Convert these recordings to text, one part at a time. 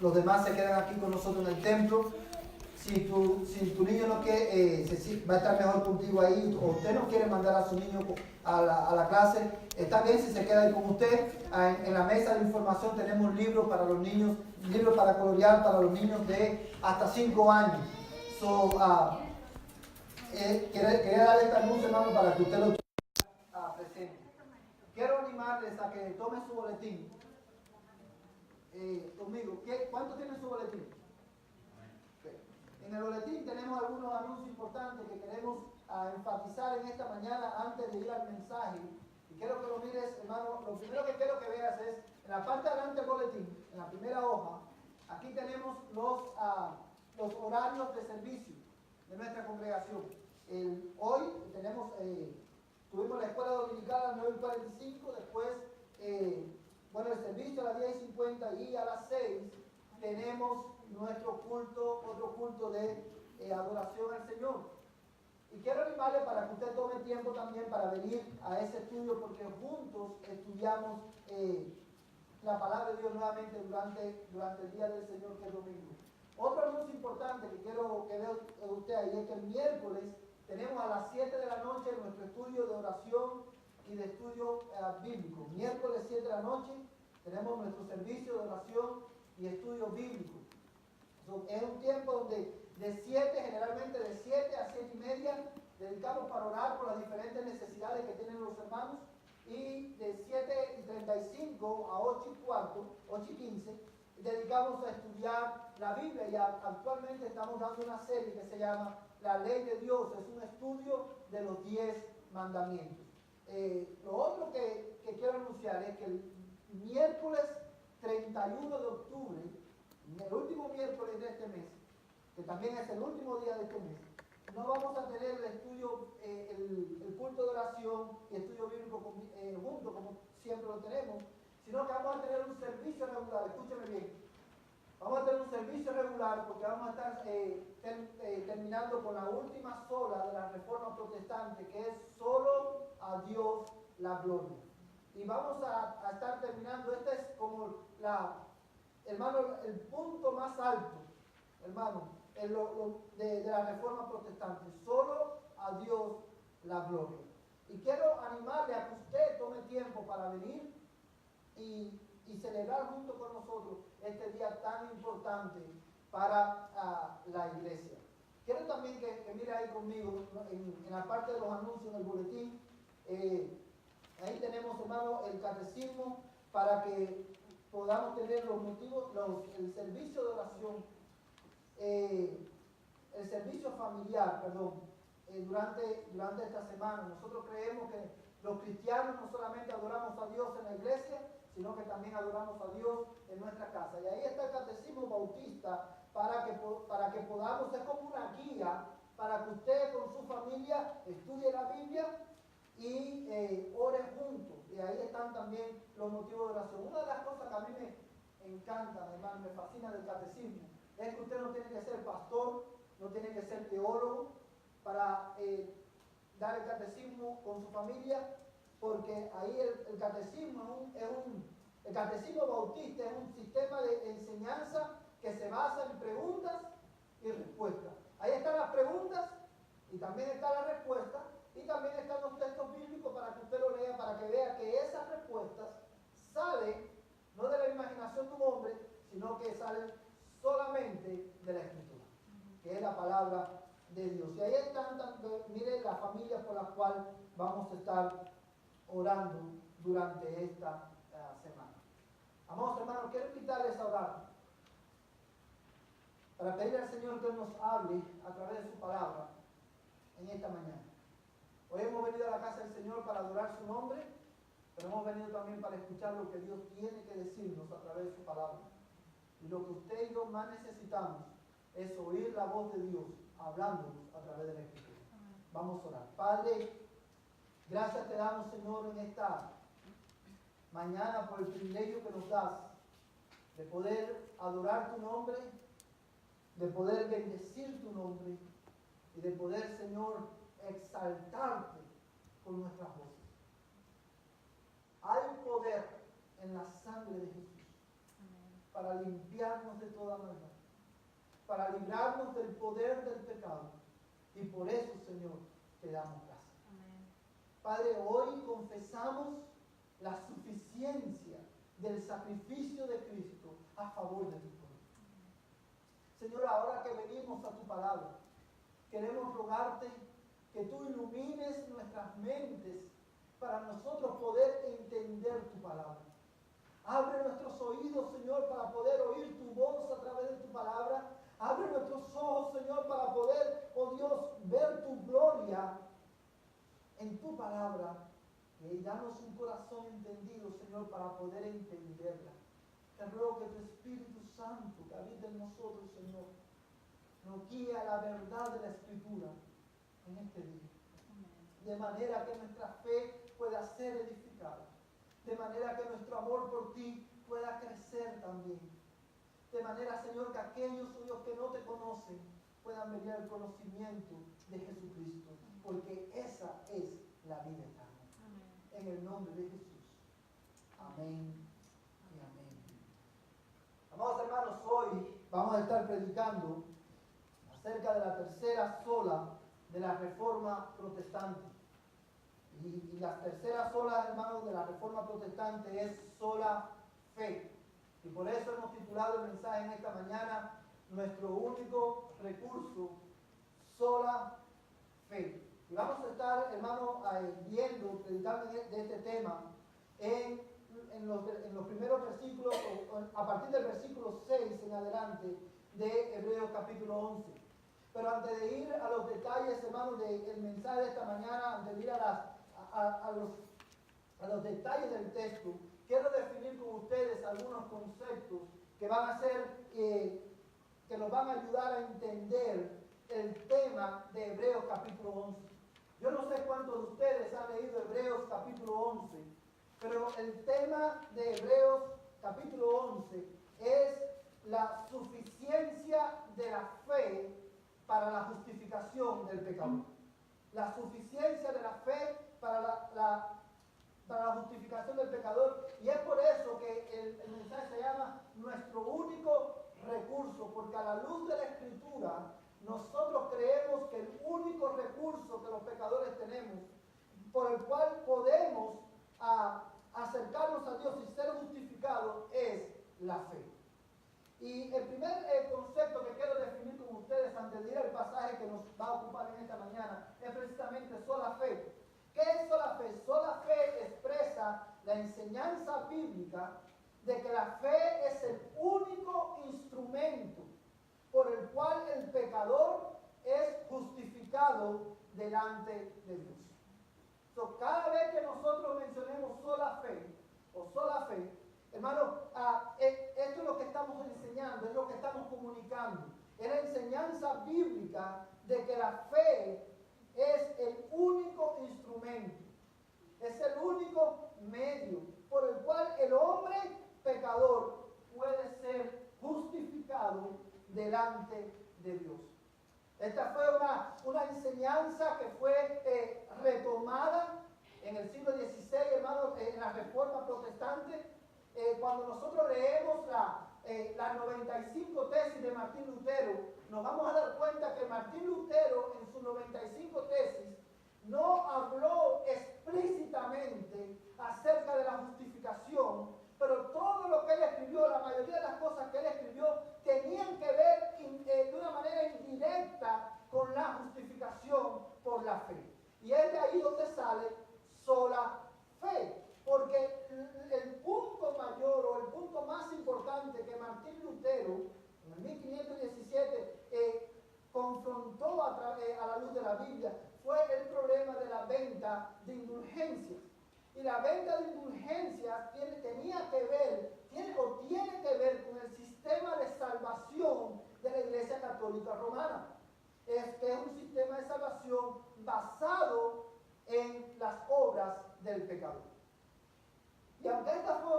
los demás se quedan aquí con nosotros en el templo. Si tu niño no quiere, va a estar mejor contigo ahí, o usted no quiere mandar a su niño a la clase, está bien si se queda ahí con usted. En la mesa de información tenemos libros para los niños, libros para colorear para los niños de hasta 5 años. Quería darle este anuncio, hermano, para que usted lo presente. Quiero animarles a que tomen su boletín conmigo. ¿Cuánto tiene su boletín? En el boletín tenemos algunos anuncios importantes que queremos enfatizar en esta mañana antes de ir al mensaje. Y quiero que lo mires, hermano. Lo primero que quiero que veas es, en la parte de adelante del boletín, en la primera hoja, aquí tenemos los horarios de servicio de nuestra congregación. Hoy tuvimos la escuela dominical a las 9:45, después, el servicio a las 10:50 y a las 6 tenemos nuestro culto, otro culto de adoración al Señor. Y quiero animarle para que usted tome tiempo también para venir a ese estudio, porque juntos estudiamos la palabra de Dios nuevamente durante el día del Señor, que es domingo. Otro anuncio importante que quiero que vea usted ahí es que el miércoles tenemos a las 7 de la noche nuestro estudio de oración y de estudio bíblico. Miércoles 7 de la noche tenemos nuestro servicio de oración y estudio bíblico. Es un tiempo donde generalmente de 7 a 7:30, dedicamos para orar por las diferentes necesidades que tienen los hermanos, y de 7:35 a 8:15, dedicamos a estudiar la Biblia, y actualmente estamos dando una serie que se llama La Ley de Dios. Es un estudio de los 10 mandamientos. Lo otro que quiero anunciar es que el miércoles 31 de octubre, el último miércoles de este mes, que también es el último día de este mes, no vamos a tener el estudio, el culto de oración y estudio bíblico juntos, como siempre lo tenemos, sino que vamos a tener un servicio regular. Escúcheme bien, vamos a tener un servicio regular porque vamos a estar terminando con la última sola de la Reforma Protestante, que es solo a Dios la gloria. Y vamos a estar terminando, este es como hermano, el punto más alto, hermano, de la Reforma Protestante. Solo a Dios la gloria. Y quiero animarle a que usted tome tiempo para venir y celebrar junto con nosotros este día tan importante para la iglesia. Quiero también que mire ahí conmigo, en la parte de los anuncios en el boletín, ahí tenemos, hermano, el catecismo para que podamos tener los motivos, el servicio de oración, el servicio familiar, durante esta semana. Nosotros creemos que los cristianos no solamente adoramos a Dios en la iglesia, sino que también adoramos a Dios en nuestra casa. Y ahí está el catecismo bautista para que podamos, es como una guía para que usted con su familia estudie la Biblia y oren juntos. Y ahí están también los motivos de oración. Una de las cosas que a mí me encanta, hermano, me fascina del catecismo, es que usted no tiene que ser pastor, no tiene que ser teólogo para dar el catecismo con su familia, porque ahí el catecismo el catecismo bautista es un sistema de enseñanza que se basa en preguntas y respuestas. Ahí están las preguntas y también está la respuesta, y también están los textos bíblicos para que usted lo lea, para que vea que esas respuestas salen no de la imaginación de un hombre, sino que salen solamente de la Escritura, que es la palabra de Dios. Y ahí están, mire, las familias por las cuales vamos a estar orando durante esta semana. Amados hermanos, quiero invitarles a orar para pedirle al Señor que Él nos hable a través de su palabra en esta mañana. Hoy hemos venido a la casa del Señor para adorar su nombre, pero hemos venido también para escuchar lo que Dios tiene que decirnos a través de su palabra. Y lo que usted y yo más necesitamos es oír la voz de Dios hablándonos a través de la Escritura. Vamos a orar. Padre, gracias te damos, Señor, en esta mañana por el privilegio que nos das de poder adorar tu nombre, de poder bendecir tu nombre y de poder, Señor, exaltarte con nuestras voces. Hay poder en la sangre de Jesús para para limpiarnos de toda maldad, para librarnos del poder del pecado. Y por eso, Señor, te damos gracias. Amén. Padre, hoy confesamos la suficiencia del sacrificio de Cristo a favor de tu pueblo. Señor, ahora que venimos a tu palabra, queremos rogarte que tú ilumines nuestras mentes para nosotros poder entender tu palabra. Abre nuestros oídos, Señor, para poder oír tu voz a través de tu palabra. Abre nuestros ojos, Señor, para poder, oh Dios, ver tu gloria en tu palabra. Y danos un corazón entendido, Señor, para poder entenderla. Te ruego que tu Espíritu Santo que habita en nosotros, Señor, nos guíe a la verdad de la Escritura en este día. De manera que nuestra fe pueda ser edificada. De manera que nuestro amor por ti pueda crecer también. De manera, Señor, que aquellos suyos que no te conocen puedan venir al conocimiento de Jesucristo. Porque esa es la vida eterna. Amén. En el nombre de Jesús. Amén y amén. Amados hermanos, hoy vamos a estar predicando acerca de la tercera sola de la Reforma Protestante. Y la tercera sola, hermanos, de la Reforma Protestante es sola fe. Y por eso hemos titulado el mensaje en esta mañana, nuestro único recurso, sola fe. Y vamos a estar, hermanos, viendo, predicando de este tema en los primeros versículos, a partir del versículo 6 en adelante de Hebreos capítulo 11. Pero antes de ir a los detalles, hermanos, del mensaje de esta mañana, antes de ir a los detalles del texto, quiero definir con ustedes algunos conceptos que van a ser, que nos van a ayudar a entender el tema de Hebreos capítulo 11. Yo no sé cuántos de ustedes han leído Hebreos capítulo 11, pero el tema de Hebreos capítulo 11 es la suficiencia de la fe para la justificación del pecador. La suficiencia de la fe para la justificación del pecador. Y es por eso que el mensaje se llama nuestro único recurso, porque a la luz de la Escritura nosotros creemos que el único recurso que los pecadores tenemos, por el cual podemos acercarnos a Dios y ser justificados, es la fe. Y el primer concepto que quiero definir con ustedes antes de ir al pasaje que nos va a ocupar en esta mañana es precisamente sola fe. ¿Qué es sola fe? Sola fe expresa la enseñanza bíblica de que la fe es el único instrumento por el cual el pecador es justificado delante de Dios. Cada vez que nosotros mencionemos sola fe o sola fe, hermano, esto es lo que estamos enseñando, es lo que estamos comunicando. Es la enseñanza bíblica de que la fe es el único instrumento, es el único medio por el cual el hombre pecador puede ser justificado delante de Dios. Esta fue una enseñanza que fue retomada en el siglo XVI, hermanos, en la Reforma Protestante. Cuando nosotros leemos las 95 tesis de Martín Lutero, nos vamos a dar cuenta que Martín Lutero en sus 95 tesis no habló explícitamente acerca de la justificación, pero todo lo que él escribió, la mayoría de las cosas que él escribió, tenían que ver de una manera indirecta con la justificación por la fe. Y es de ahí donde sale sola fe. Porque el punto mayor o el punto más importante que Martín Lutero en el 1517 confrontó a la luz de la Biblia fue el problema de la venta de indulgencias. Y la venta de indulgencias tiene que ver con el sistema de salvación de la Iglesia Católica Romana. Que es un sistema de salvación basado en las obras del pecador. Y aunque esta fue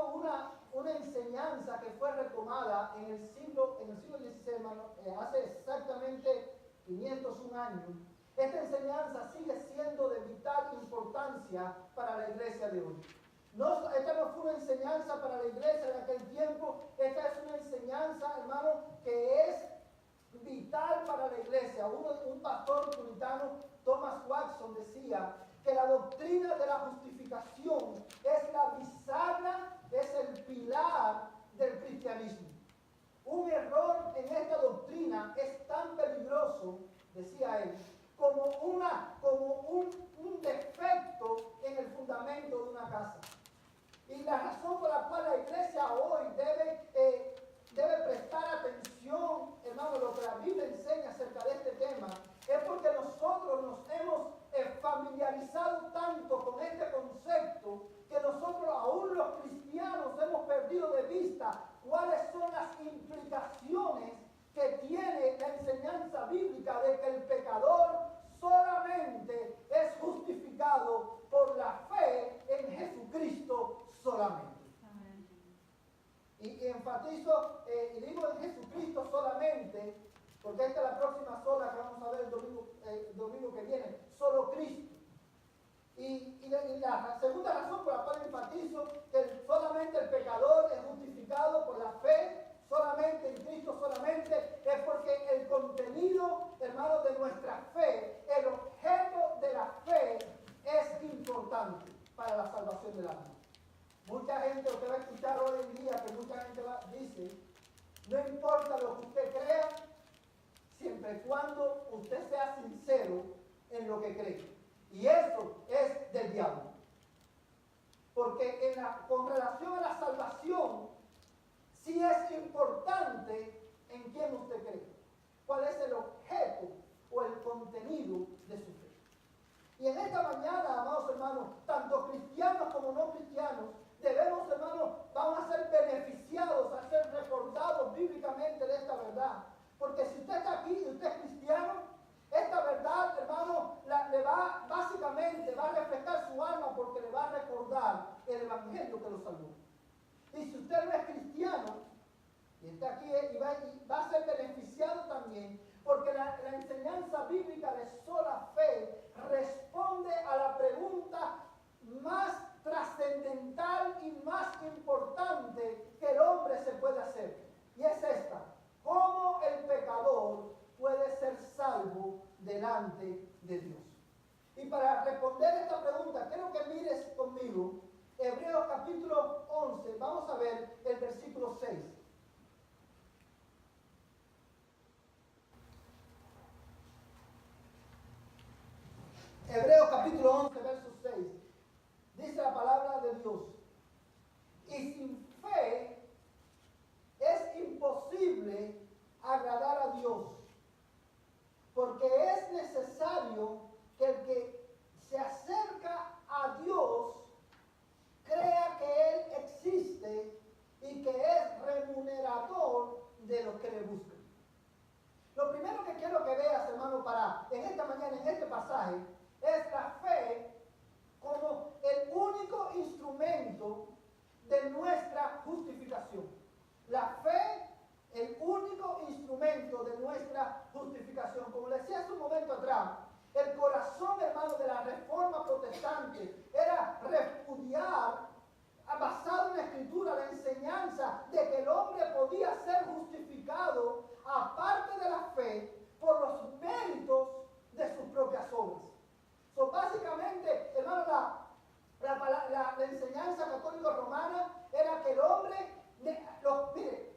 una enseñanza que fue retomada en el siglo XVI, hermano, hace exactamente 501 años, esta enseñanza sigue siendo de vital importancia para la iglesia de hoy. Esta no fue una enseñanza para la iglesia de aquel tiempo, esta es una enseñanza enseñanza, hermano, que es vital para la iglesia. Un pastor puritano, Thomas Watson, decía que la doctrina de la justificación es la bisagra, es el pilar del cristianismo. Un error en esta doctrina es tan peligroso, decía él, como un defecto en el fundamento de una casa. Y la razón por la cual la iglesia hoy debe prestar atención, hermano, a lo que la Biblia enseña acerca de este tema, es porque nosotros nos hemos familiarizado tanto con este concepto que nosotros, aún los cristianos, hemos perdido de vista cuáles son las implicaciones que tiene la enseñanza bíblica de que el pecador solamente es justificado por la fe en Jesucristo solamente. Amén. Y enfatizo, y digo en Jesucristo solamente, porque esta es la próxima sola que vamos a ver el domingo que viene, solo Cristo. Y la segunda razón por la cual enfatizo que solamente el pecador es justificado por la fe, solamente en Cristo solamente, es porque el contenido, hermanos, de nuestra fe, el objeto de la fe es importante para la salvación del alma. Mucha gente, usted va a escuchar hoy en día que mucha gente dice, no importa lo que usted crea, siempre y cuando usted sea sincero en lo que cree. Y eso es del diablo. Porque con relación a la salvación, sí es importante en quién usted cree. Cuál es el objeto o el contenido de su fe. Y en esta mañana, amados hermanos, tanto cristianos como no cristianos, debemos, hermanos, vamos a ser beneficiados, a ser recordados bíblicamente de esta verdad. Porque si usted está aquí y usted es cristiano, esta verdad, hermano, básicamente va a reflejar su alma porque le va a recordar el evangelio que lo salvó. Y si usted no es cristiano, y está aquí y va a ser beneficiado también, porque la enseñanza bíblica de sola fe responde a la pregunta más trascendental y más importante que el hombre se puede hacer. Y es esta: ¿cómo el pecador puede ser salvo delante de Dios? Y para responder esta pregunta, quiero que mires conmigo Hebreos capítulo 11, vamos a ver el versículo 6. Hebreos capítulo 11, verso 6. Dice la palabra de Dios: y sin fe es imposible agradar a Dios, porque es necesario que el que se acerca a Dios crea que Él existe y que es remunerador de los que le buscan. Lo primero que quiero que veas, hermano, en esta mañana, en este pasaje, es la fe como el único instrumento de nuestra justificación. La fe, el único instrumento de nuestra justificación. Como le decía hace un momento atrás, el corazón, hermano, de la reforma protestante era repudiar, basado en la Escritura, la enseñanza de que el hombre podía ser justificado, aparte de la fe, por los méritos de sus propias obras. Básicamente, hermano, la enseñanza católica romana era que el hombre,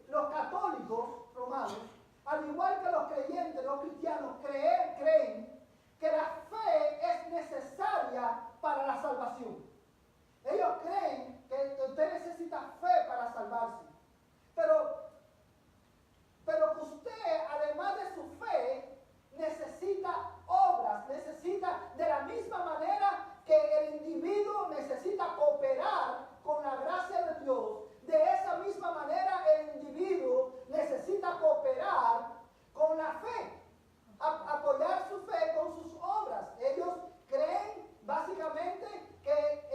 los católicos romanos, al igual que los creyentes, los cristianos, creen que la fe es necesaria para la salvación. Ellos creen que usted necesita fe para salvarse. Pero que usted, además de su fe, necesita obras, necesita de la misma manera que el individuo necesita cooperar con la gracia de Dios. De esa misma manera el individuo necesita cooperar con la fe, apoyar su fe con sus obras. Ellos creen básicamente que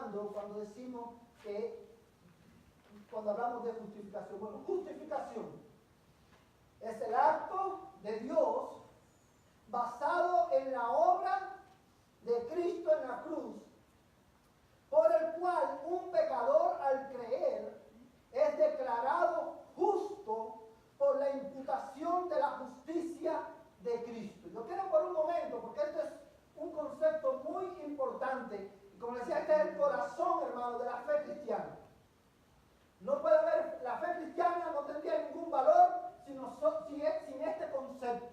hablando cuando decimos cuando hablamos de justificación? Bueno, justificación es el acto de Dios basado en la obra de Cristo en la cruz, por el cual un pecador al creer es declarado justo por la imputación de la justicia de Cristo. Yo quiero por un momento, porque este es un concepto muy importante, y como decía, este es el corazón, hermano, de la fe cristiana. No puede haber, la fe cristiana no tendría ningún valor sin este concepto.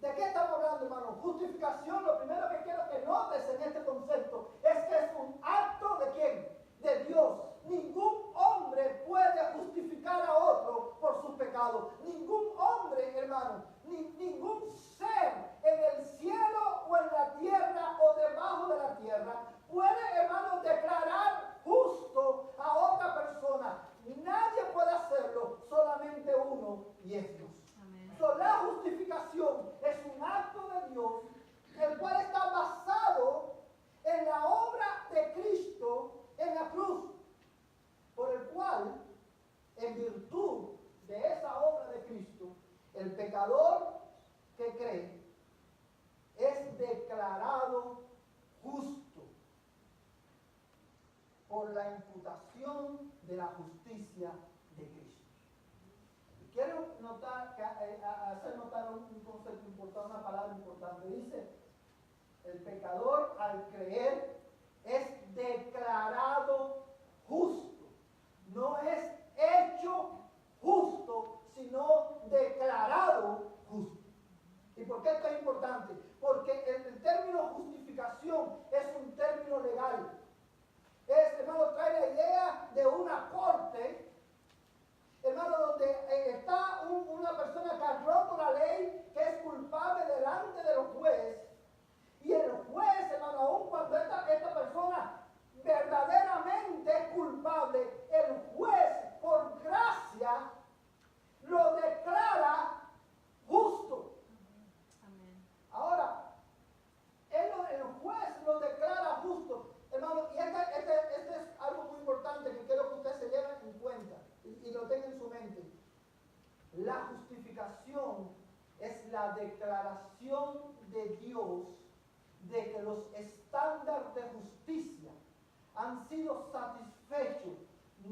¿De qué estamos hablando, hermano? Justificación, lo primero que quiero que notes en este concepto es que es un acto ¿de quién? De Dios. Ningún hombre puede justificar a otro por sus pecados. Ningún hombre, hermano, ningún ser en el cielo o en la tierra o debajo de la tierra puede, hermano, declarar justo a otra persona. Nadie puede hacerlo, solamente uno, y es Dios. So, la justificación es un acto de Dios, el cual está basado en la obra de Cristo en la cruz, por el cual, en virtud de esa obra de Cristo, el pecador que cree es declarado justo por la imputación de la justicia de Cristo. Quiero hacer notar un concepto importante, una palabra importante. Dice, el pecador al creer es declarado justo. No es hecho justo, sino declarado justo. ¿Y por qué esto es importante? Porque el término justificación es un término legal. Hermano, trae la idea de una corte, hermano, donde está una persona que ha roto la ley, que es culpable delante de los jueces. Y el juez, hermano, aun cuando esta persona verdaderamente es culpable, el juez, por gracia, lo declara justo. Amén. Ahora, el juez lo declara justo. Hermano, y este es algo muy importante que quiero que usted se lleve en cuenta y lo tenga en su mente. La justificación es la declaración de Dios de que los estándares de justicia han sido satisfechos,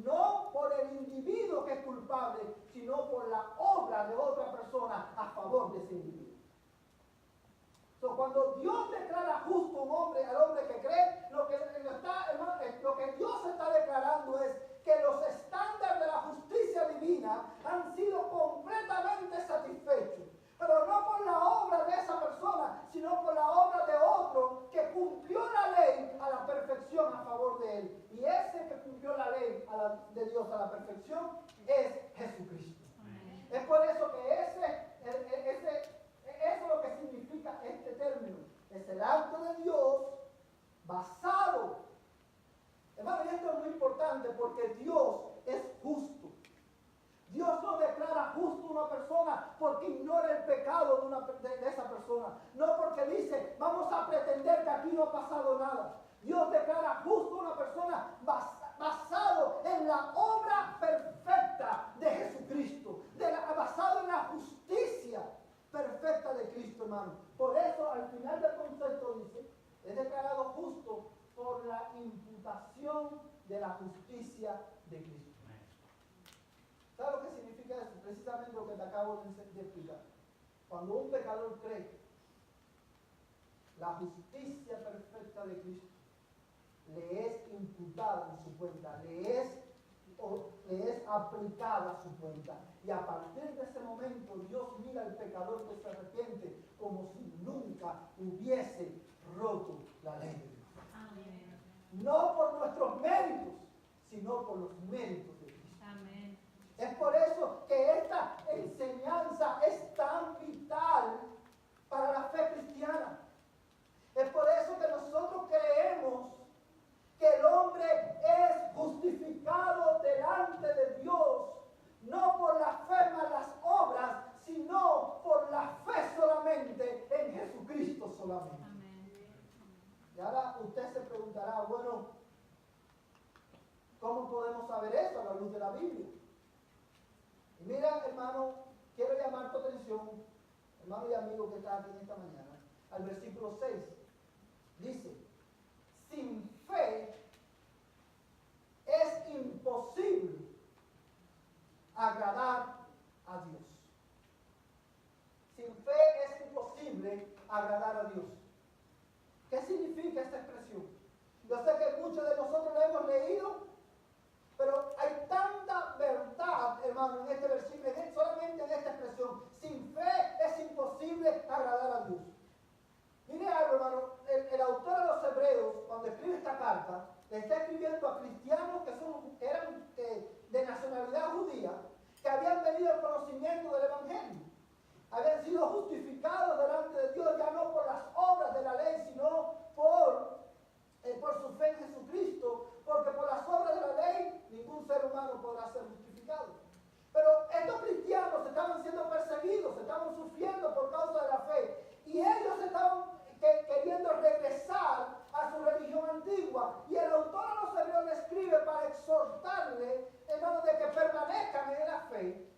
no por el individuo que es culpable, sino por la obra de otra persona a favor de ese individuo. Cuando Dios declara justo al hombre que cree, lo que Dios está declarando es que los estándares de la justicia divina han sido completamente satisfechos. Pero no por la obra de esa persona, sino por la obra de otro que cumplió la ley a la perfección a favor de él. Y ese que cumplió la ley de Dios a la perfección es Jesucristo. Amén. Es por eso que eso es lo que significa este término. Es el acto de Dios basado. Hermano, y esto es muy importante porque Dios es justo. Dios no declara justo a una persona porque ignora el pecado de esa persona. No porque dice, vamos a pretender que aquí no ha pasado nada. Dios declara justo a una persona basado en la obra perfecta de Jesucristo. Basado en la justicia perfecta de Cristo, hermano. Por eso, al final del concepto dice, es declarado justo por la imputación de la justicia de Cristo. ¿Sabes lo que significa eso? Precisamente lo que te acabo de explicar. Cuando un pecador cree, la justicia perfecta de Cristo le es imputada en su cuenta, le es aplicada a su cuenta. Y a partir de ese momento Dios mira al pecador que se arrepiente como si nunca hubiese roto la ley de Dios. Amén. No por nuestros méritos, sino por los méritos de Cristo. Amén. Es por eso que esta enseñanza es tan vital para la fe cristiana. Es por eso que nosotros creemos que el hombre es justificado delante de Dios, no por la fe más las obras, sino por la fe solamente en Jesucristo solamente. Amén. Y ahora usted se preguntará, bueno, Y mira, hermano, quiero llamar tu atención, hermano y amigo que está aquí en esta mañana, al versículo 6. Dice, sin fe es imposible agradar a Dios. Sin fe es imposible agradar a Dios. ¿Qué significa esta expresión? Yo sé que muchos de nosotros la hemos leído, pero hay tanta verdad, hermano, en este versículo, solamente en esta expresión. Sin fe es imposible agradar a Dios. Mire algo, hermano, el autor de los Hebreos, cuando escribe esta carta, le está escribiendo a cristianos que eran de nacionalidad judía, que habían venido al conocimiento del Evangelio. Habían sido justificados delante de Dios, ya no por las obras de la ley, sino por su fe en Jesucristo, porque por las obras de la ley ningún ser humano podrá ser justificado. Pero estos cristianos estaban siendo perseguidos, estaban sufriendo por causa de la fe, y ellos estaban queriendo regresar a su religión antigua, y el autor de los Hebreos le escribe para exhortarle, hermano, de que permanezcan en la fe.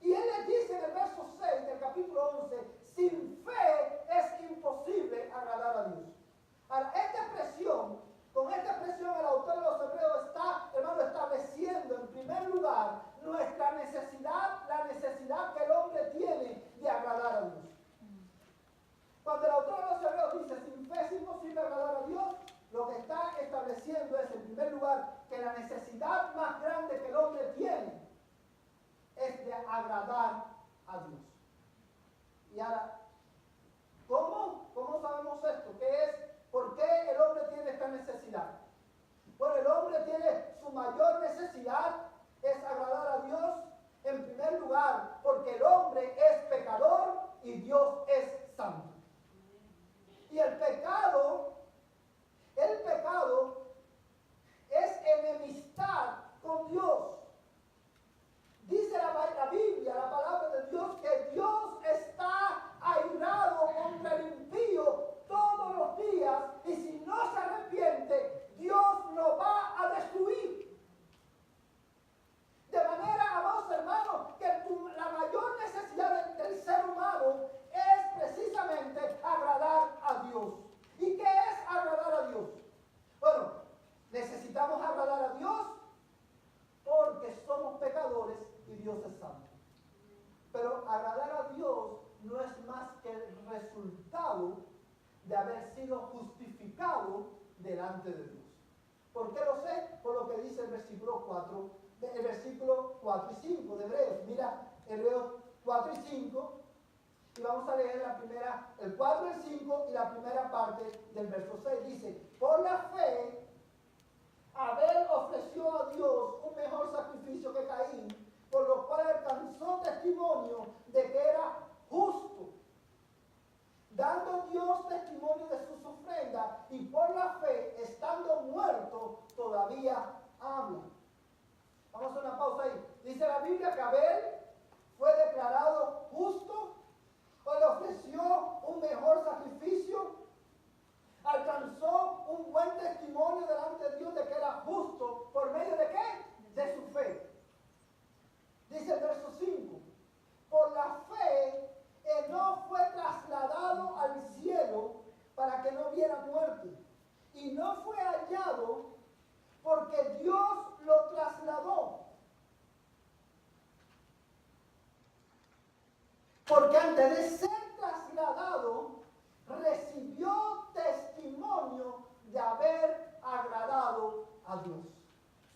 Y él les dice en el verso 6 del capítulo 11, sin fe es imposible agradar a Dios. Ahora, con esta expresión el autor de los Hebreos está, hermano, estableciendo en primer lugar nuestra necesidad, la necesidad que el hombre tiene de agradar a Dios. Cuando el autor de los Hebreos dice, sin fe es imposible agradar a Dios, lo que está estableciendo es, en primer lugar, que la necesidad más grande que el hombre tiene es de agradar a Dios. Y ahora, ¿cómo sabemos esto? ¿Qué es? ¿Por qué el hombre tiene esta necesidad? Bueno, el hombre tiene su mayor necesidad es agradar a Dios, en primer lugar, porque el hombre es pecador y Dios es santo. Y el pecado es enemistad con Dios. Dice la Biblia, la palabra de Dios, que Dios está airado contra el impío todos los días, y si no se arrepiente, Dios lo va a destruir. De manera, amados hermanos, que la mayor necesidad del ser humano es precisamente agradar a Dios. ¿Y qué es agradar a Dios? Bueno, necesitamos agradar a Dios porque somos pecadores y Dios es santo. Pero agradar a Dios no es más que el resultado de haber sido justificado delante de Dios. ¿Por qué lo sé? Por lo que dice el versículo 4 y 5 de Hebreos. Mira, Hebreos 4 y 5, y vamos a leer el 4 y el 5 y la primera parte del verso 6. Dice, por la fe, Abel ofreció a Dios un mejor sacrificio que Caín, por lo cual alcanzó testimonio de que era justo, dando Dios testimonio de sus ofrendas, y por la fe, estando muerto, todavía habla. Vamos a hacer una pausa ahí. Dice la Biblia que Abel fue declarado justo, o le ofreció un mejor sacrificio, alcanzó un buen testimonio delante de Dios de que era justo, ¿por medio de qué? De su fe. Dice el verso 5, por la fe Enoc fue trasladado al cielo para que no viera muerte, y no fue hallado porque Dios lo trasladó. Porque antes de ser trasladado, recibió testimonio de haber agradado a Dios.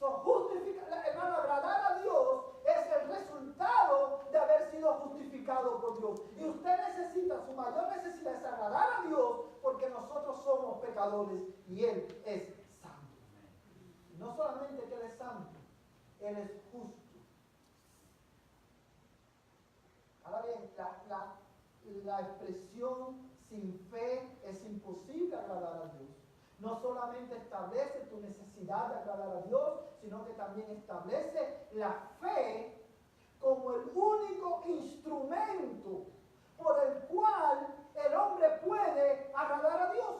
Hermano, agradar a Dios es el resultado de haber sido justificado por Dios. Y usted necesita, su mayor necesidad es agradar a Dios, porque nosotros somos pecadores y Él es santo. No solamente que Él es santo, Él es justo. Ahora bien, la expresión sin fe es imposible agradar a Dios. No solamente establece tu necesidad de agradar a Dios, sino que también establece la fe como el único instrumento por el cual el hombre puede agradar a Dios.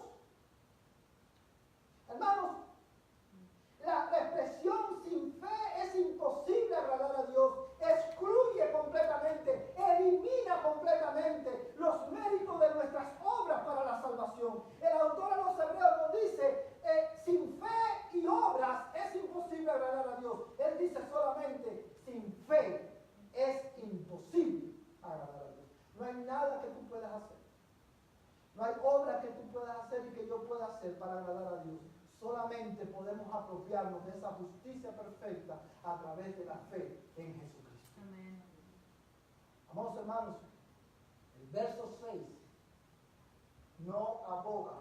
Hermanos, la expresión sin fe es imposible agradar a Dios excluye nada que tú puedas hacer. No hay obra que tú puedas hacer y que yo pueda hacer para agradar a Dios. Solamente podemos apropiarnos de esa justicia perfecta a través de la fe en Jesucristo. Amén. Amados hermanos, el verso 6 no aboga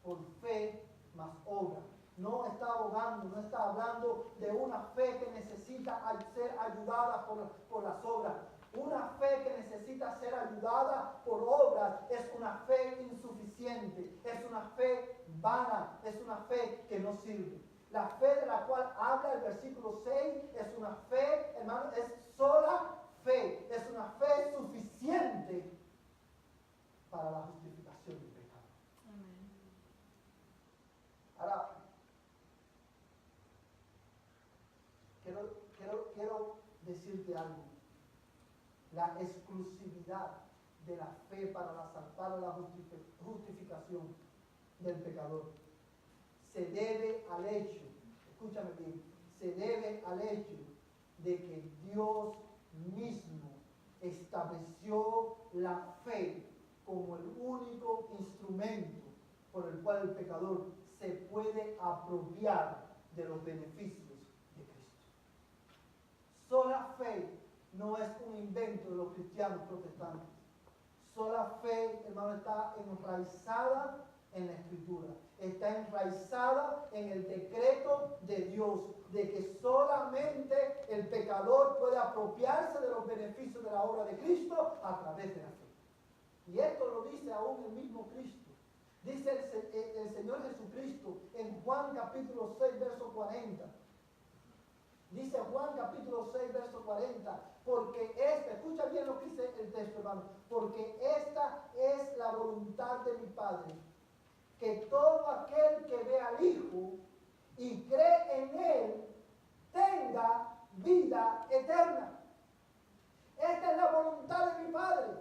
por fe más obra. No está abogando, no está hablando de una fe que necesita ser ayudada por las obras. Una fe que necesita ser ayudada por obras es una fe insuficiente, es una fe vana, es una fe que no sirve. La fe de la cual habla el versículo 6 es una fe, hermano, es sola fe, es una fe suficiente para la justificación del pecado. Amén. Ahora, quiero decirte algo. La exclusividad de la fe para la justificación del pecador se debe al hecho, escúchame bien, se debe al hecho de que Dios mismo estableció la fe como el único instrumento por el cual el pecador se puede apropiar de los beneficios de Cristo. Sola fe no es un invento de los cristianos protestantes. Sola fe, hermano, está enraizada en la Escritura. Está enraizada en el decreto de Dios, de que solamente el pecador puede apropiarse de los beneficios de la obra de Cristo a través de la fe. Y esto lo dice aún el mismo Cristo. Dice el Señor Jesucristo en Juan capítulo 6, verso 40. Dice Juan capítulo 6, verso 40, porque escucha bien lo que dice el texto, hermano, porque esta es la voluntad de mi Padre, que todo aquel que ve al Hijo y cree en Él, tenga vida eterna. Esta es la voluntad de mi Padre,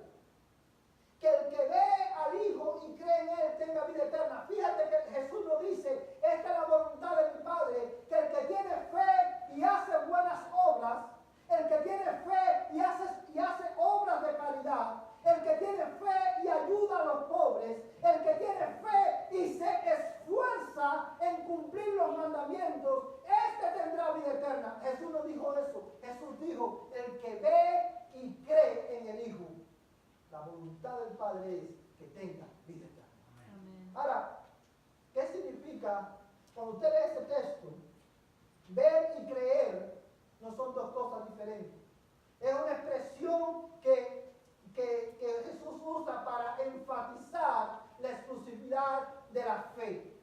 que el que ve al Hijo y cree en Él tenga vida eterna. Fíjate que Jesús lo dice, esta es la voluntad de mi Padre, que el que tiene fe y hace buenas obras, el que tiene fe y hace obras de caridad, el que tiene fe y ayuda a los pobres, el que tiene fe y se esfuerza en cumplir los mandamientos, este tendrá vida eterna. Jesús no dijo eso, Jesús dijo, el que ve y cree en el Hijo. La voluntad del Padre es que tenga vida eterna. Amén. Ahora, ¿qué significa cuando usted lee este texto? Ver y creer no son dos cosas diferentes. Es una expresión que Jesús usa para enfatizar la exclusividad de la fe.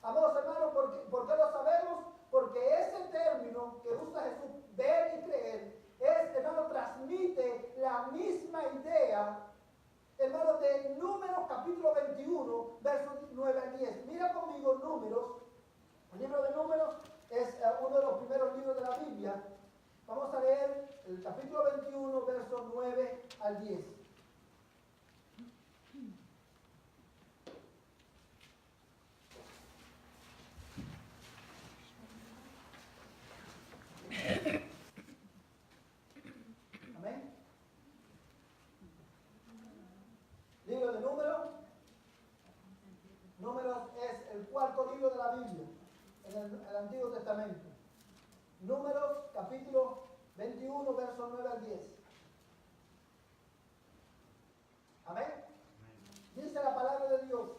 Amados hermanos, ¿por qué lo sabemos? Porque ese término que usa Jesús, ver y creer, hermano, transmite la misma idea, hermano, de Números capítulo 21, versos 9 al 10. Mira conmigo Números. El libro de Números es uno de los primeros libros de la Biblia. Vamos a leer el capítulo 21, versos 9 al 10. Amén. Libro de Números. Números es el cuarto libro de la Biblia en el Antiguo Testamento. Números capítulo 21, versos 9 al 10. Amén. Dice la palabra de Dios.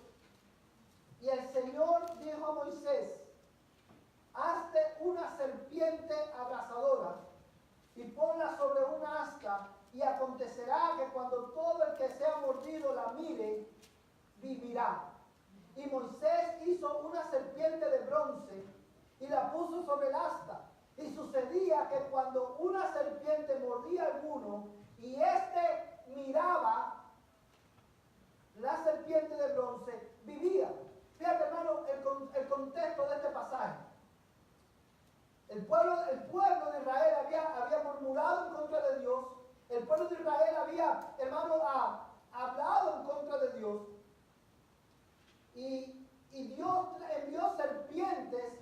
Y el Señor dijo a Moisés, hazte una serpiente abrasadora y ponla sobre una asta, y acontecerá que cuando todo el que sea mordido la mire, vivirá. Y Moisés hizo una serpiente de bronce y la puso sobre el asta. Y sucedía que cuando una serpiente mordía a alguno y éste miraba la serpiente de bronce, vivía. Fíjate, hermano, el contexto de este pasaje. El pueblo de Israel había murmurado en contra de Dios. El pueblo de Israel había, hermano, hablado en contra de Dios. Y Dios envió serpientes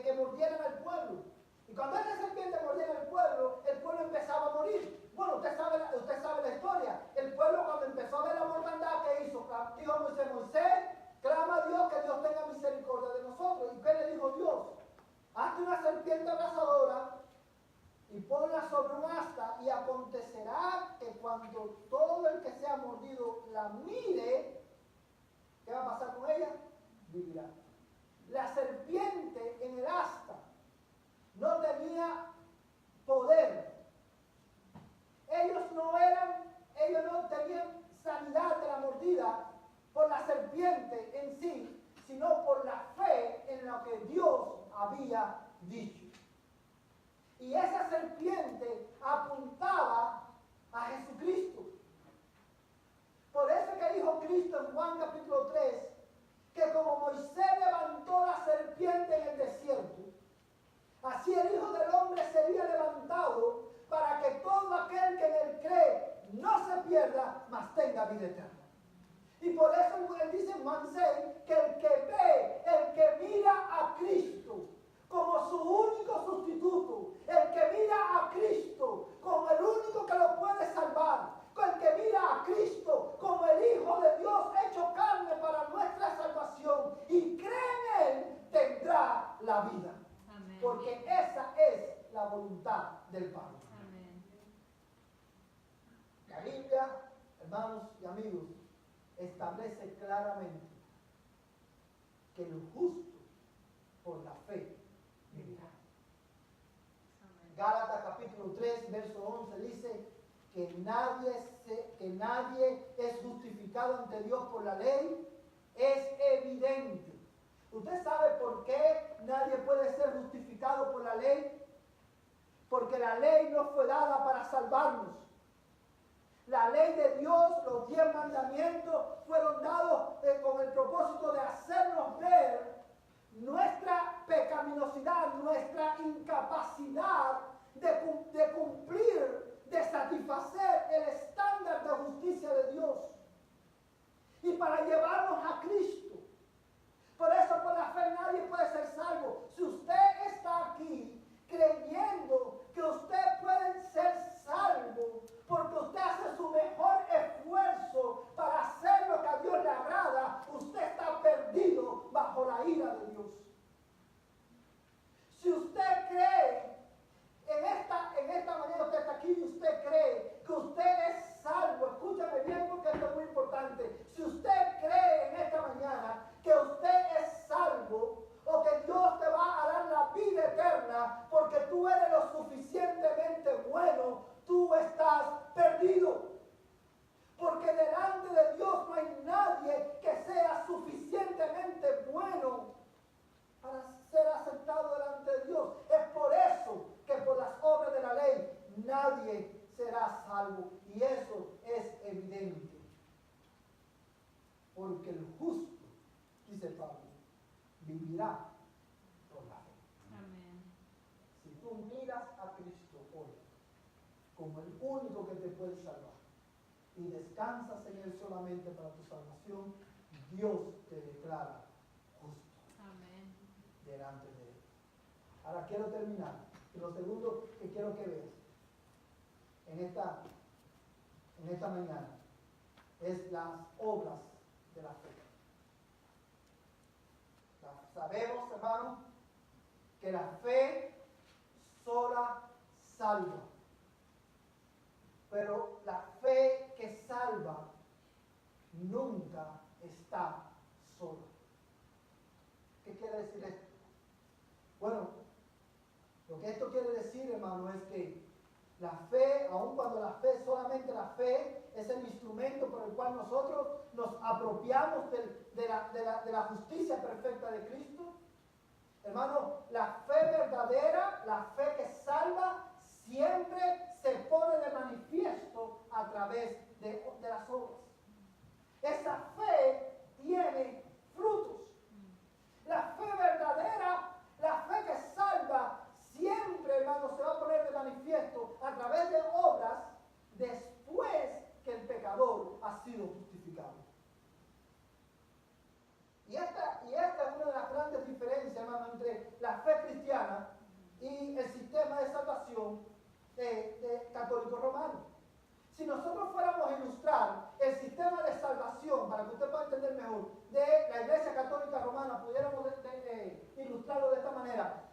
que mordieran al pueblo. Y cuando esta serpiente mordía al pueblo, el pueblo empezaba a morir. Bueno, usted sabe dijo Moisés, clama a Dios que Dios tenga misericordia de nosotros. ¿Y qué le dijo Dios? Hazte una serpiente abrasadora y ponla sobre un asta, y acontecerá que cuando todo el que sea mordido la mire, ¿qué va a pasar con ella? Vivirá. La serpiente en el asta no tenía poder. Ellos no tenían sanidad de la mordida por la serpiente en sí, sino por la fe en lo que Dios había dicho. Y esa serpiente apuntaba a Jesucristo. Por eso que dijo Cristo en Juan capítulo 3, que como Moisés levantó la serpiente en el desierto, así el Hijo del Hombre sería levantado para que todo aquel que en él cree no se pierda, mas tenga vida eterna. Y por eso él dice en Juan 6 que el que ve, el que mira a Cristo como su único sustituto, el que mira a Cristo como el único que lo puede salvar, el que mira a Cristo como el Hijo de Dios hecho carne para nuestra salvación y cree en Él, tendrá la vida. Amén. Porque esa es la voluntad del Padre. Amén. La Biblia, hermanos y amigos, establece claramente que el justo por la fe vivirá. Gálatas capítulo 3, verso 11 dice que nadie es justificado ante Dios por la ley. Es evidente. ¿Usted sabe por qué nadie puede ser justificado por la ley? Porque la ley no fue dada para salvarnos. La ley de Dios, los 10 mandamientos, fueron dados con el propósito de hacernos ver nuestra pecaminosidad, nuestra incapacidad de cumplir, de satisfacer el estándar de justicia de Dios. Y para llevarnos a Cristo. Por eso por la fe nadie puede ser salvo. Si usted está aquí creyendo que usted puede ser salvo porque usted hace su mejor esfuerzo para hacer lo que a Dios le agrada, usted está perdido bajo la ira de Dios. Si usted cree en esta manera, usted está aquí y usted cree que usted es salvo, escúchame bien porque esto es muy importante. Si usted cree en esta mañana que usted es salvo o que Dios te va a dar la vida eterna porque tú eres lo suficientemente bueno, tú estás perdido. Porque delante de Dios no hay nadie que sea suficientemente bueno para ser aceptado delante de Dios. Es por eso que por las obras de la ley nadie será salvo. Y eso es evidente. Porque el justo, dice Pablo, vivirá por la fe. Amén. Si tú miras a Cristo hoy como el único que te puede salvar y descansas en Él solamente para tu salvación, Dios te declara justo. Amén. Delante de Él. Ahora quiero terminar. Lo segundo que quiero que veas en esta mañana es las obras de la fe. Sabemos, hermanos, que la fe sola salva. Pero la fe que salva nunca está sola. ¿Qué quiere decir esto? Bueno, lo que esto quiere decir, hermano, es que la fe, aun cuando la fe, solamente la fe, es el instrumento por el cual nosotros nos apropiamos de la justicia perfecta de Cristo. Hermano, la fe verdadera, la fe que salva, siempre se pone de manifiesto a través de las obras. Esa fe tiene frutos. La fe verdadera, la fe que salva, siempre, hermano, se va a poner de manifiesto a través de obras después que el pecador ha sido justificado. Y esta es una de las grandes diferencias, hermano, entre la fe cristiana y el sistema de salvación de católico romano. Si nosotros fuéramos a ilustrar el sistema de salvación, para que usted pueda entender mejor, de la Iglesia Católica Romana, pudiéramos ilustrarlo de esta manera.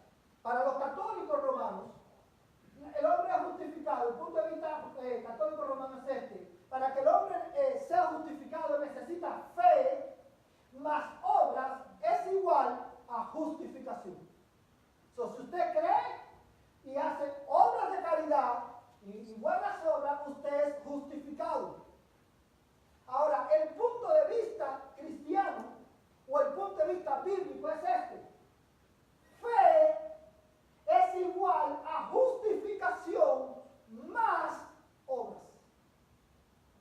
Para los católicos romanos, el hombre es justificado. El punto de vista católico romano es este. Para que el hombre sea justificado necesita fe, más obras es igual a justificación. So, si usted cree y hace obras de caridad y buenas obras, usted es justificado. Ahora, el punto de vista cristiano o el punto de vista bíblico es este. Fe es igual a justificación más obras.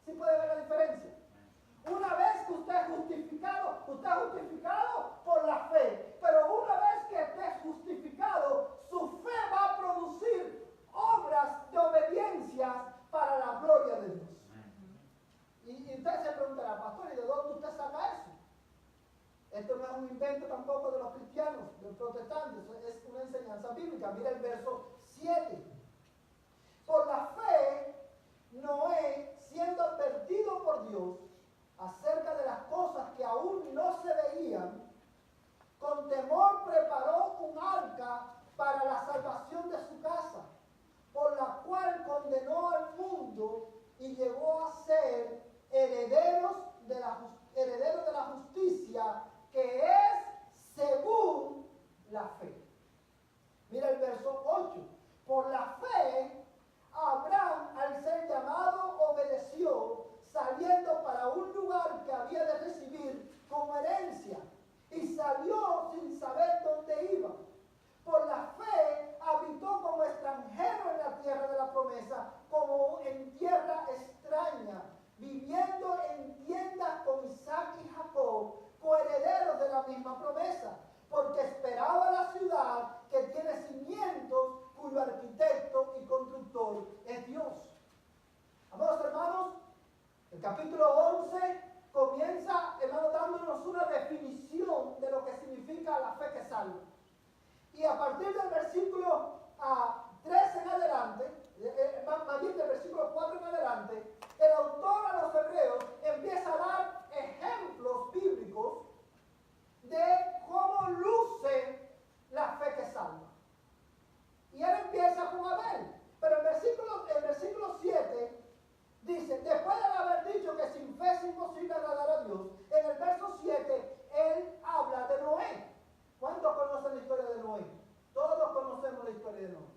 ¿Sí puede ver la diferencia? Una vez que usted es justificado por la fe. Pero una vez que esté justificado, su fe va a producir obras de obediencia para la gloria de Dios. Y usted se preguntará, pastor, ¿y de dónde usted saca eso? Esto no es un invento tampoco de los cristianos, de los protestantes, es una enseñanza bíblica. Mira el verso 7. Por la fe, Noé, siendo advertido por Dios acerca de las cosas que aún no se veían, con temor preparó un arca para la salvación de su casa, por la cual condenó al mundo y llegó a ser herederos de la justicia, que es según la fe. Mira el verso 8. Por la fe, Abraham, al ser llamado, obedeció, saliendo para un lugar que había de recibir como herencia, y salió sin saber dónde iba. Por la fe habitó como extranjero en la tierra de la promesa, como en tierra extraña, viviendo en tiendas con Isaac y Jacob, coherederos de la misma promesa, porque esperaba la ciudad que tiene cimientos, cuyo arquitecto y constructor es Dios. Amados hermanos, el capítulo 11 comienza, hermano, dándonos una definición de lo que significa la fe que salva. Y a partir del versículo 3 en adelante, más bien del versículo 4 en adelante, el autor a los hebreos empieza a dar ejemplos bíblicos de cómo luce la fe que salva. Y él empieza con Abel. Pero el versículo 7 dice, después de haber dicho que sin fe es imposible agradar a Dios, en el verso 7 él habla de Noé. ¿Cuántos conocen la historia de Noé? Todos conocemos la historia de Noé.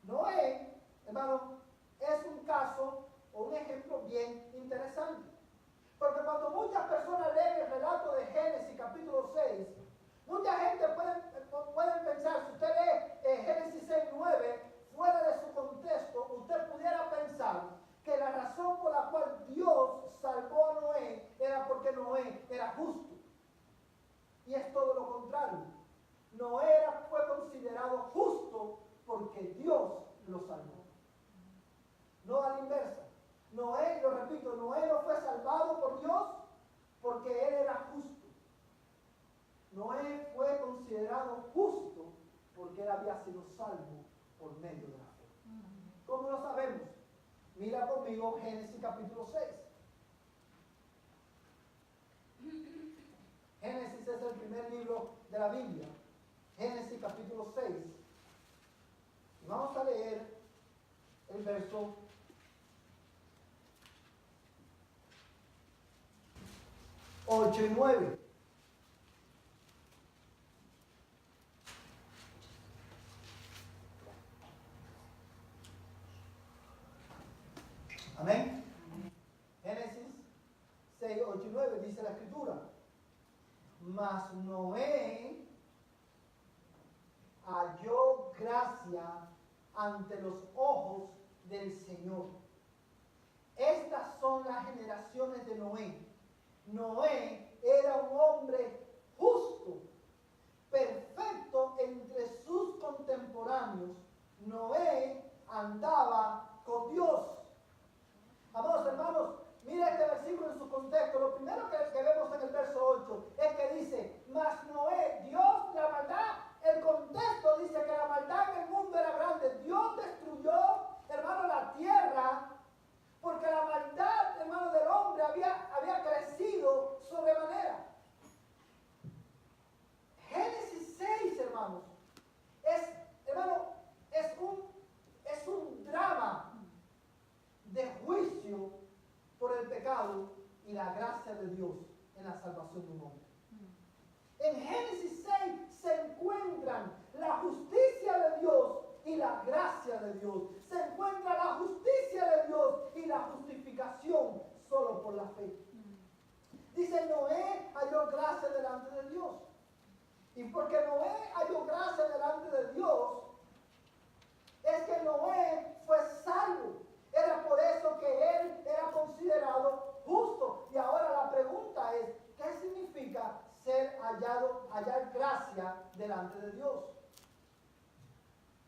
Noé, hermano, es un caso o un ejemplo bien interesante. Porque cuando muchas personas leen el relato de Génesis capítulo 6, mucha gente puede pensar, si usted lee Génesis 6:9, fuera de su contexto, usted pudiera pensar que la razón por la cual Dios salvó a Noé era porque Noé era justo. Y es todo lo contrario. Noé fue considerado justo porque Dios lo salvó. No a la inversa. Noé, lo repito, Noé no fue salvado por Dios porque él era justo. Noé fue considerado justo porque él había sido salvo por medio de la fe. ¿Cómo lo sabemos? Mira conmigo Génesis capítulo 6. Génesis es el primer libro de la Biblia. Génesis capítulo 6. Y vamos a leer el verso 8 y 9. Amén. Génesis 6, 8 y 9 dice la escritura. Mas Noé halló gracia ante los ojos del Señor. Estas son las generaciones de Noé. Noé era un hombre justo, perfecto entre sus contemporáneos. Noé andaba con Dios. Amados hermanos, mira este versículo en su contexto. Lo primero que vemos en el verso 8 es que dice, mas Noé, Dios, la maldad, el contexto dice que la maldad en el mundo era grande. Dios destruyó, hermano, la tierra la gracia de Dios en la salvación de un hombre. En Génesis 6 se encuentran la justicia de Dios y la gracia de Dios. Se encuentra la justicia de Dios y la justificación solo por la fe. Dice, Noé halló gracia delante de Dios. Y porque Noé halló gracia delante de Dios, es que Noé fue salvo. Era por eso que él era considerado justo. Y ahora la pregunta es, ¿qué significa hallar gracia delante de Dios?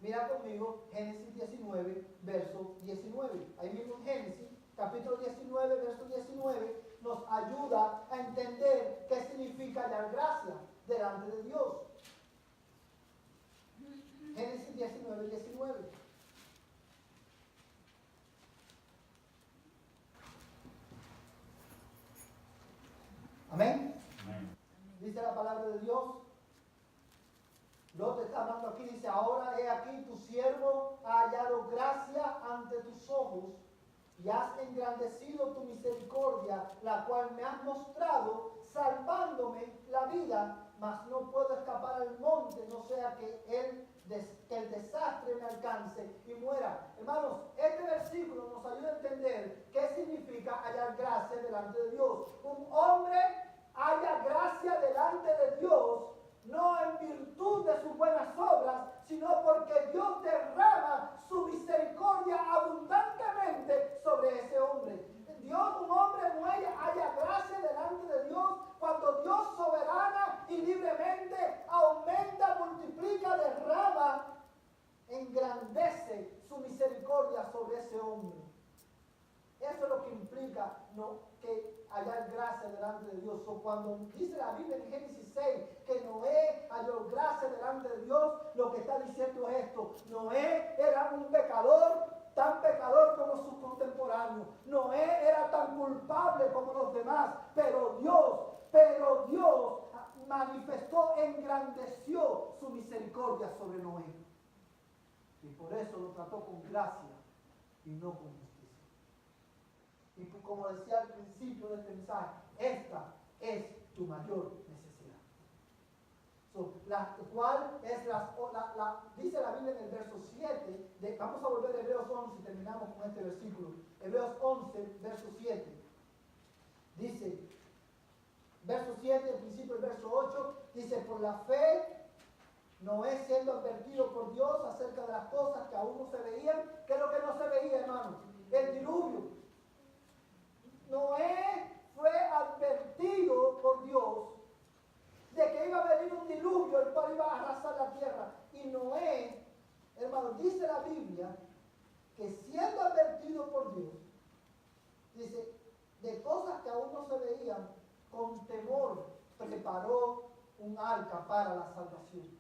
Mira conmigo Génesis 19, verso 19. Ahí mismo en Génesis, capítulo 19, verso 19, nos ayuda a entender qué significa hallar gracia delante de Dios. Génesis 19, 19. Amén. Amén. Dice la palabra de Dios. Lot está hablando aquí, dice, ahora he aquí tu siervo ha hallado gracia ante tus ojos y has engrandecido tu misericordia, la cual me has mostrado, salvándome la vida, mas no puedo escapar al monte, no sea que el desastre me alcance y muera. Hermanos, este versículo nos ayuda a entender qué significa hallar gracia delante de Dios. Un hombre halla gracia delante de Dios, no en virtud de sus buenas obras, sino porque Dios derrama su misericordia abundantemente sobre ese hombre. Un hombre no halla gracia delante de Dios cuando Dios soberana y libremente aumenta, multiplica, derrama, engrandece su misericordia sobre ese hombre. Eso es lo que implica que hallar gracia delante de Dios. O cuando dice la Biblia en Génesis 6 que Noé halló gracia delante de Dios, lo que está diciendo es esto: Noé era un pecador, tan pecador como sus contemporáneos. Noé era tan culpable como los demás, pero Dios manifestó, engrandeció su misericordia sobre Noé. Y por eso lo trató con gracia y no con justicia. Y como decía al principio del mensaje, esta es tu mayor necesidad. ¿Cuál es dice la Biblia en el verso 7, vamos a volver a Hebreos 11 y terminamos con este versículo. Hebreos 11, verso 7. Dice, verso 7, al principio del verso 8, dice, por la fe, Noé siendo advertido por Dios acerca de las cosas que aún no se veían. ¿Qué es lo que no se veía, hermano? El diluvio. Noé fue advertido por Dios de que iba a venir un diluvio el cual iba a arrasar la tierra. Y Noé, hermano, dice la Biblia que siendo advertido por Dios, dice, de cosas que aún no se veían, con temor preparó un arca para la salvación.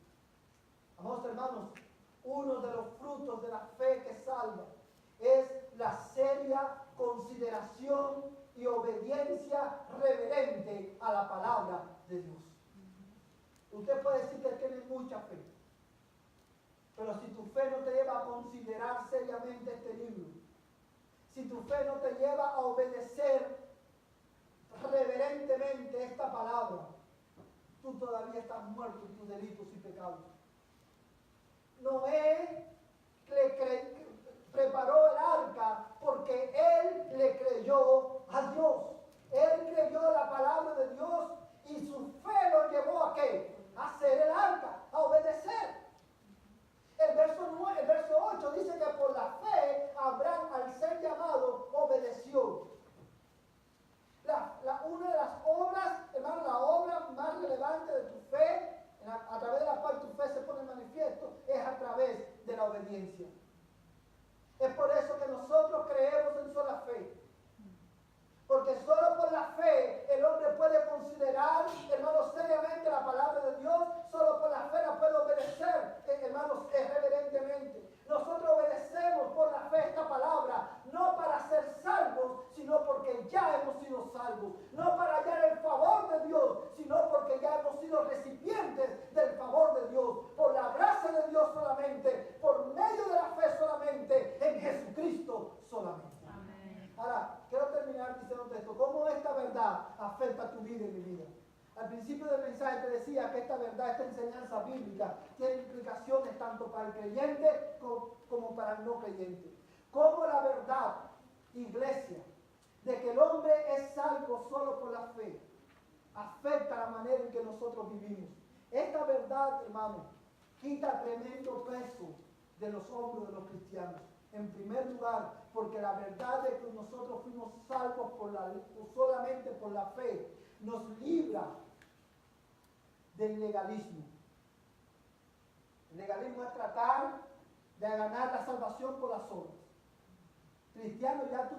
Amados hermanos, uno de los frutos de la fe que salva es la seria consideración y obediencia reverente a la palabra de Dios. Usted puede decir que tiene mucha fe, pero si tu fe no te lleva a considerar seriamente este libro, si tu fe no te lleva a obedecer reverentemente esta palabra, tú todavía estás muerto en tus delitos y pecados. Noé preparó el arca porque él le creyó a Dios. Él creyó la palabra de Dios y su fe lo llevó a ¿qué? A hacer el arca, a obedecer. El verso 8 dice que por la fe Abraham, al ser llamado, obedeció. Una de las obras, hermano, la obra más relevante de tu fe, a través de la cual tu fe se pone en manifiesto, es a través de la obediencia. Es por eso que nosotros creemos en sola fe. Porque solo por la fe el hombre puede considerar, hermanos, seriamente la palabra de Dios. Solo por la fe la puede obedecer, hermanos, reverentemente. Nosotros obedecemos por la fe esta palabra, no para ser salvos, sino porque ya hemos sido salvos. No para hallar el favor de Dios, sino porque ya hemos sido recipientes del favor de Dios. Por la gracia de Dios solamente, por medio de la fe solamente, en Jesucristo solamente. Ahora, quiero terminar diciendo esto. ¿Cómo esta verdad verdad afecta tu vida y mi vida. Al principio del mensaje te decía que esta verdad, esta enseñanza bíblica, tiene implicaciones tanto para el creyente como para el no creyente. Como la verdad, iglesia, de que el hombre es salvo solo por la fe, afecta la manera en que nosotros vivimos. Esta verdad, hermano, quita tremendo peso de los hombros de los cristianos. En primer lugar, porque la verdad de que nosotros fuimos salvos solamente por la fe, nos libra del legalismo. El legalismo es tratar de ganar la salvación por las obras. Cristiano, ya tú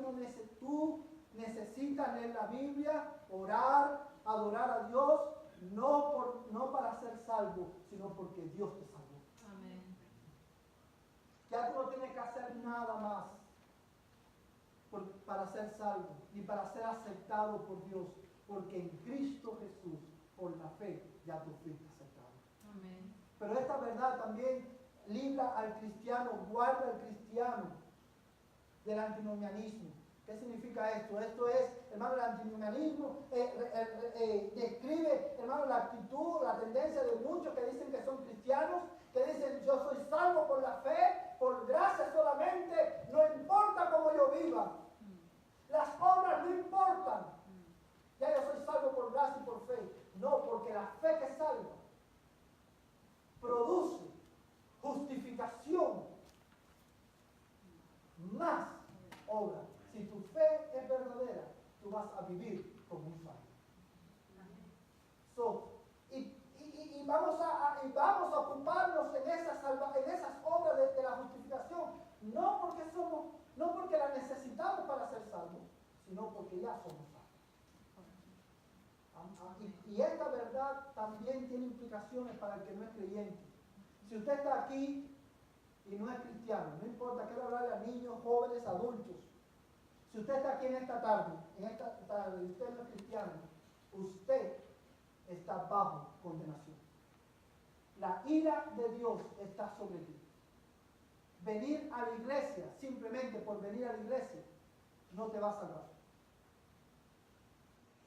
necesitas leer la Biblia, orar, adorar a Dios, no para ser salvo, sino porque Dios te salvó. Amén. Ya tú no tienes que hacer nada más para ser salvo, ni para ser aceptado por Dios, porque en Cristo Jesús, por la fe, ya tú fuiste aceptado. Amén. Pero esta verdad también libra al cristiano, guarda al cristiano del antinomianismo. ¿Qué significa esto? Esto es, hermano, el antinomianismo describe, hermano, la actitud, la tendencia de muchos que dicen que son cristianos, que dicen yo soy salvo por la fe, por gracia solamente, no importa cómo yo viva. Las obras no importan. Ya yo soy salvo por gracia y por fe. No, porque la fe que salva produce justificación más obra. Si tu fe es verdadera, tú vas a vivir como un salvo. Y vamos a ocuparnos en esas obras de la justificación, no porque las necesitamos para ser salvos, sino porque ya somos salvos. Y esta verdad también tiene implicaciones para el que no es creyente. Si usted está aquí y no es cristiano, no importa, quiero hablarle a niños, jóvenes, adultos. Si usted está aquí en esta tarde y usted no es cristiano, usted está bajo condenación. La ira de Dios está sobre ti. Venir a la iglesia, simplemente por venir a la iglesia, no te va a salvar.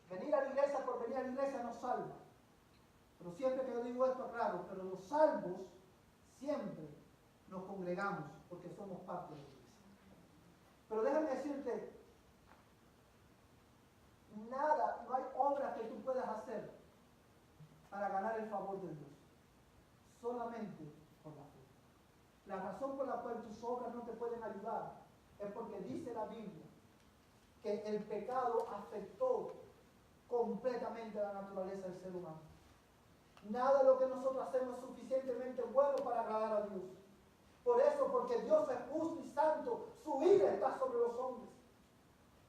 Venir a la iglesia por venir a la iglesia no salva. Pero siempre que yo digo esto, claro, pero los salvos siempre nos congregamos porque somos parte de la iglesia. Pero déjame decirte, no hay obras que tú puedas hacer para ganar el favor de Dios. Solamente por la fe. La razón por la cual tus obras no te pueden ayudar es porque dice la Biblia que el pecado afectó completamente la naturaleza del ser humano. Nada de lo que nosotros hacemos es suficientemente bueno para agradar a Dios. Por eso, porque Dios es justo y santo, su ira está sobre los hombres.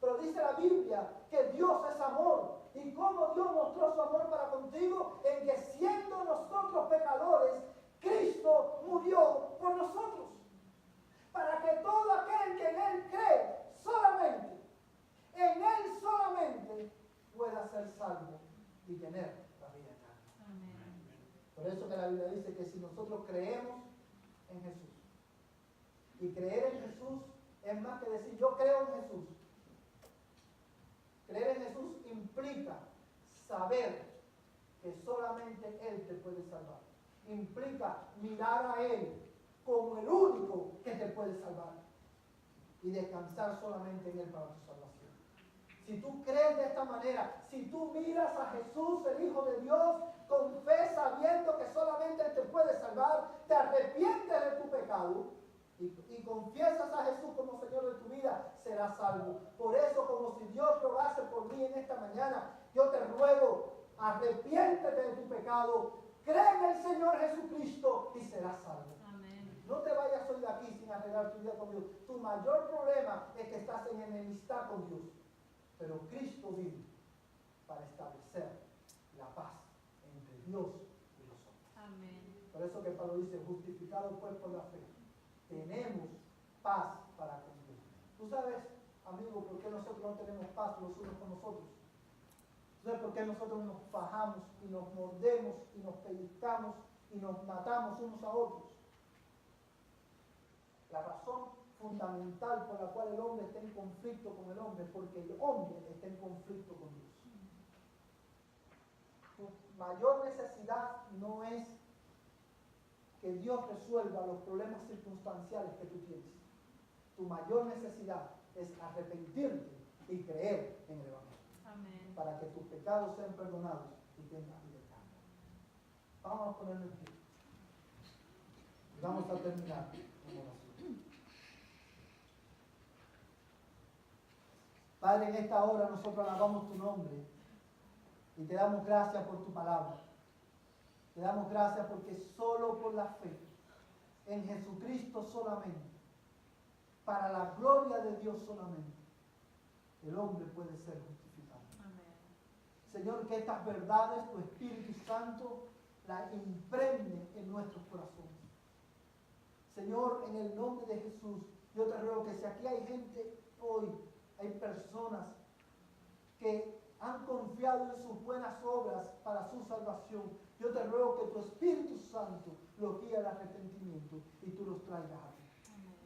Pero dice la Biblia que Dios es amor. ¿Y cómo Dios mostró su amor para contigo? En que siendo nosotros pecadores, Cristo murió por nosotros. Para que todo aquel que en Él cree solamente, en Él solamente, pueda ser salvo y tener la vida eterna. Amén. Por eso que la Biblia dice que si nosotros creemos en Jesús, y creer en Jesús es más que decir yo creo en Jesús. Creer en Jesús implica saber que solamente Él te puede salvar. Implica mirar a Él como el único que te puede salvar y descansar solamente en Él para tu salvación. Si tú crees de esta manera, si tú miras a Jesús, el Hijo de Dios, con fe sabiendo que solamente Él te puede salvar, te arrepientes de tu pecado, y confiesas a Jesús como Señor de tu vida, serás salvo. Por eso, como si Dios rogase por mí en esta mañana, yo te ruego, arrepiéntete de tu pecado, cree en el Señor Jesucristo y serás salvo. Amén. No te vayas hoy de aquí sin arreglar tu vida con Dios. Tu mayor problema es que estás en enemistad con Dios. Pero Cristo vino para establecer la paz entre Dios y los hombres. Amén. Por eso que Pablo dice, justificado pues por la fe, tenemos paz para con Dios. ¿Tú sabes, amigo, por qué nosotros no tenemos paz los unos con nosotros? ¿Tú sabes por qué nosotros nos fajamos y nos mordemos y nos pellizcamos y nos matamos unos a otros? La razón fundamental por la cual el hombre está en conflicto con el hombre es porque el hombre está en conflicto con Dios. mayor necesidad no es que Dios resuelva los problemas circunstanciales que tú tienes. Tu mayor necesidad es arrepentirte y creer en el Evangelio. Amén. Para que tus pecados sean perdonados y tengas libertad. Vamos a ponernos en pie. Y vamos a terminar con oración. Padre, en esta hora nosotros alabamos tu nombre y te damos gracias por tu palabra. Te damos gracias porque solo por la fe en Jesucristo solamente, para la gloria de Dios solamente, el hombre puede ser justificado. Amén. Señor, que estas verdades tu Espíritu Santo las impregne en nuestros corazones. Señor, en el nombre de Jesús, yo te ruego que si aquí hay gente hoy, hay personas que han confiado en sus buenas obras para su salvación, yo te ruego que tu Espíritu Santo los guíe al arrepentimiento y tú los traigas a ti. Amén.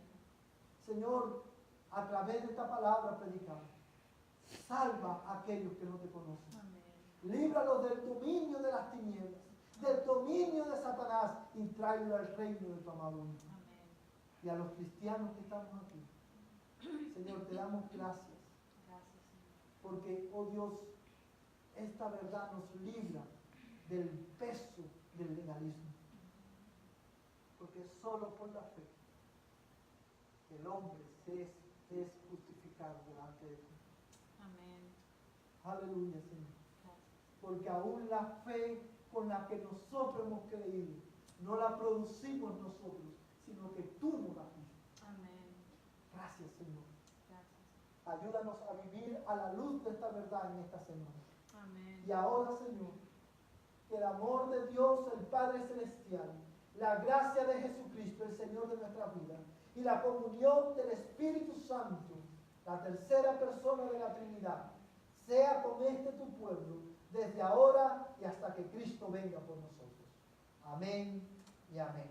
Señor, a través de esta palabra predicada, salva a aquellos que no te conocen. Amén. Líbralos del dominio de las tinieblas, del dominio de Satanás y tráelos al reino de tu amado Hijo. Amén. Y a los cristianos que estamos aquí, Señor, te damos gracias. Gracias, Señor. Porque, oh Dios, esta verdad nos libra del peso del legalismo. Porque solo por la fe el hombre es justificado delante de ti. Amén. Aleluya, Señor. Gracias. Porque aún la fe con la que nosotros hemos creído, no la producimos nosotros, sino que tú nos la diste. Amén. Gracias, Señor. Gracias. Ayúdanos a vivir a la luz de esta verdad en esta semana. Amén. Y ahora, Señor, que el amor de Dios, el Padre Celestial, la gracia de Jesucristo, el Señor de nuestra vida, y la comunión del Espíritu Santo, la tercera persona de la Trinidad, sea con este tu pueblo, desde ahora y hasta que Cristo venga por nosotros. Amén y amén.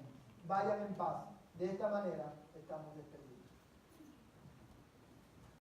Vayan en paz. De esta manera estamos despedidos.